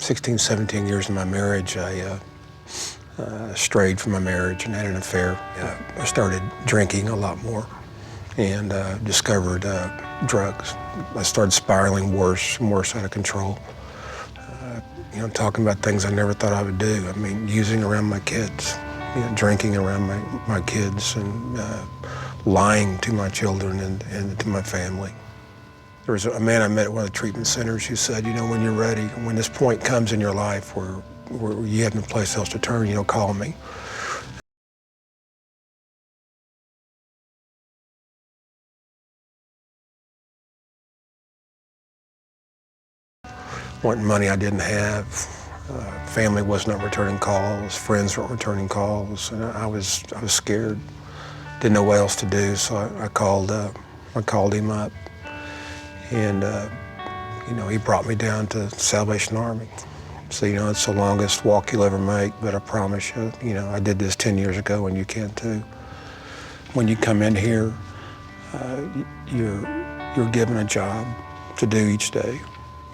16, 17 years in my marriage, I strayed from my marriage and had an affair. I started drinking a lot more and discovered drugs. I started spiraling worse and worse out of control. Talking about things I never thought I would do. I mean, using around my kids, drinking around my kids and lying to my children and to my family. There was a man I met at one of the treatment centers who said, when you're ready, when this point comes in your life where you have no place else to turn, call me. Wanting money I didn't have. Family was not returning calls. Friends weren't returning calls, and I was scared. Didn't know what else to do, so I called him up, and he brought me down to Salvation Army. So it's the longest walk you'll ever make, but I promise you, I did this 10 years ago, and you can too. When you come in here, you're given a job to do each day.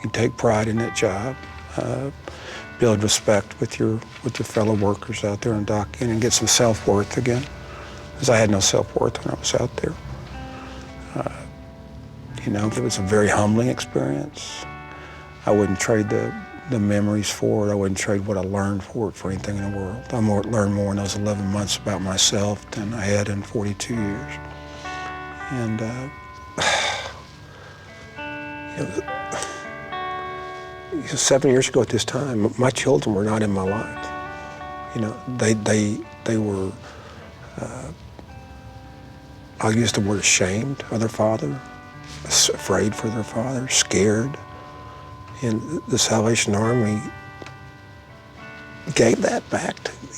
You take pride in that job, build respect with your fellow workers out there in Dock Inn, and get some self-worth again, because I had no self-worth when I was out there. It was a very humbling experience. I wouldn't trade the memories for it. I wouldn't trade what I learned for it for anything in the world. I learned more in those 11 months about myself than I had in 42 years. And 7 years ago at this time, my children were not in my life. They were, I'll use the word ashamed of their father, afraid for their father, scared. And the Salvation Army gave that back to me.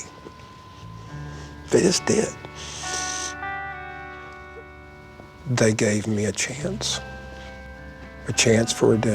They just did. They gave me a chance for redemption.